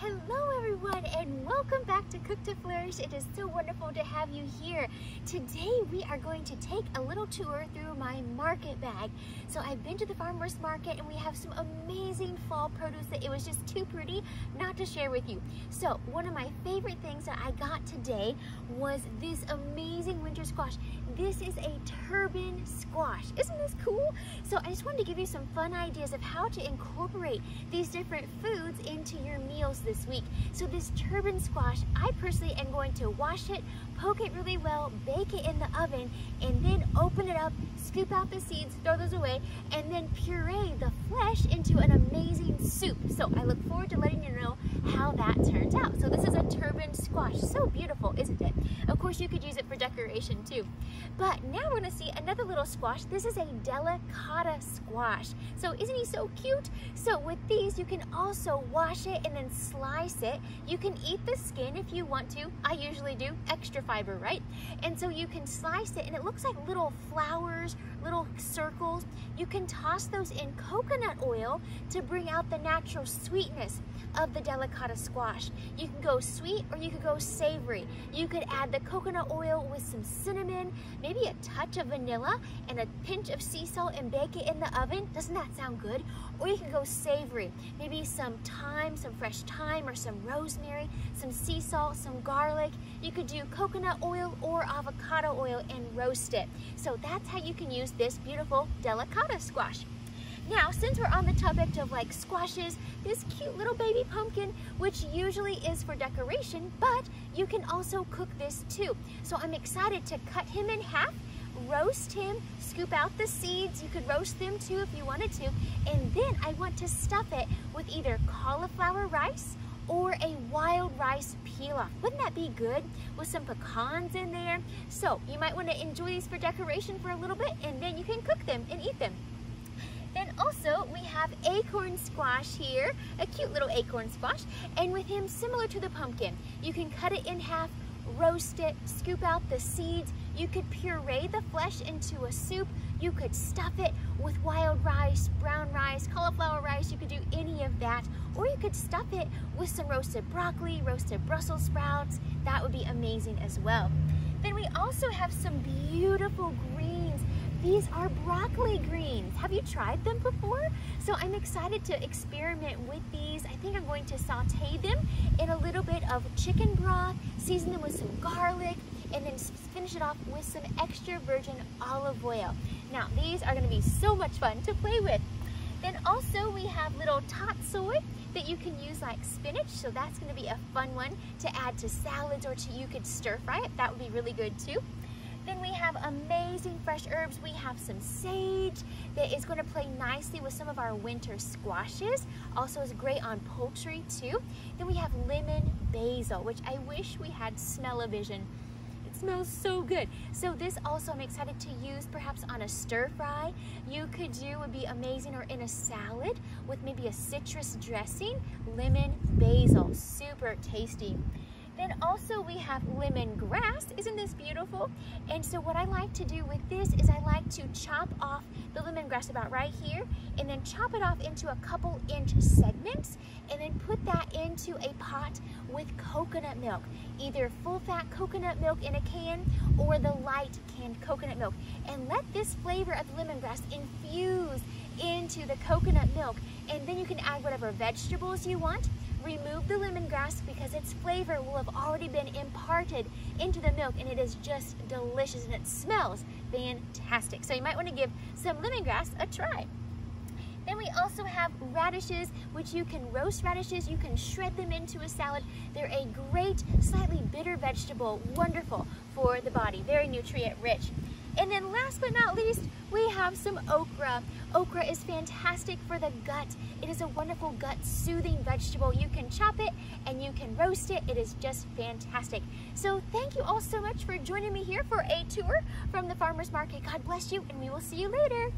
Hello everyone and welcome back to Cook to Flourish. It is so wonderful to have you here. Today we are going to take a little tour through my market bag. So I've been to the farmer's market and we have some amazing fall produce that it was just too pretty not to share with you. So one of my favorite things that I got today was this amazing winter squash. This is a turban squash. Isn't this cool? So I just wanted to give you some fun ideas of how to incorporate these different foods into your meals this week. So this turban squash, I personally am going to wash it, poke it really well, bake it in the oven, and then open it up, scoop out the seeds, throw those away, and then puree the flesh into an amazing soup. So I look forward to letting you know how that turns out. So this is a turban squash. So beautiful, isn't it? Of course, you could use it for decoration too. But now we're gonna see another little squash. This is a delicata squash. So isn't he so cute? So with these, you can also wash it and then slice it. You can eat the skin if you want to. I usually do, extra fiber, right? And so you can slice it and it looks like little flowers, little circles. You can toss those in coconut oil to bring out the natural sweetness of the delicata squash. You can go sweet or you could go savory. You could add the coconut oil with some cinnamon, maybe a touch of vanilla and a pinch of sea salt and bake it in the oven. Doesn't that sound good? Or you can go savory, maybe some thyme, some fresh thyme or some rosemary, some sea salt, some garlic. You could do coconut oil or avocado oil and roast it. So that's how you can use this beautiful delicata squash. Now, since we're on the topic of like squashes, this cute little baby pumpkin, which usually is for decoration, but you can also cook this too. So I'm excited to cut him in half, roast him, scoop out the seeds. You could roast them too if you wanted to. And then I want to stuff it with either cauliflower rice or a wild rice pilaf. Wouldn't that be good with some pecans in there? So you might want to enjoy these for decoration for a little bit and then you can cook them and eat them. Then also we have acorn squash here, a cute little acorn squash, and with him similar to the pumpkin. You can cut it in half, roast it, scoop out the seeds. You could puree the flesh into a soup. You could stuff it with wild rice, brown rice, cauliflower rice. You could do any of that. Or you could stuff it with some roasted broccoli, roasted Brussels sprouts. That would be amazing as well. Then we also have some beautiful greens. These are broccoli greens. Have you tried them before? So I'm excited to experiment with these. I think I'm going to saute them in a little bit of chicken broth, season them with some garlic, and then finish it off with some extra virgin olive oil. Now, these are gonna be so much fun to play with. Then also we have little tatsoi that you can use like spinach, so that's gonna be a fun one to add to salads or you could stir fry it. That would be really good too. Then we have amazing fresh herbs. We have some sage that is going to play nicely with some of our winter squashes. Also is great on poultry too. Then we have lemon basil, which I wish we had smell-o-vision. It smells so good. So this also I'm excited to use perhaps on a stir fry. You could do, would be amazing, or in a salad with maybe a citrus dressing. Lemon basil, super tasty. Then also we have lemongrass. Isn't this beautiful? And so what I like to do with this is I like to chop off the lemongrass about right here and then chop it off into a couple inch segments and then put that into a pot with coconut milk, either full fat coconut milk in a can or the light canned coconut milk. And let this flavor of the lemongrass infuse into the coconut milk. And then you can add whatever vegetables you want. Remove the lemongrass because its flavor will have already been imparted into the milk and it is just delicious and it smells fantastic. So you might want to give some lemongrass a try. Then we also have radishes, which you can roast radishes, you can shred them into a salad. They're a great, slightly bitter vegetable, wonderful for the body, very nutrient rich. And then last but not least, we have some okra. Okra is fantastic for the gut. It is a wonderful gut soothing vegetable. You can chop it and you can roast it. It is just fantastic. So thank you all so much for joining me here for a tour from the farmer's market. God bless you and we will see you later.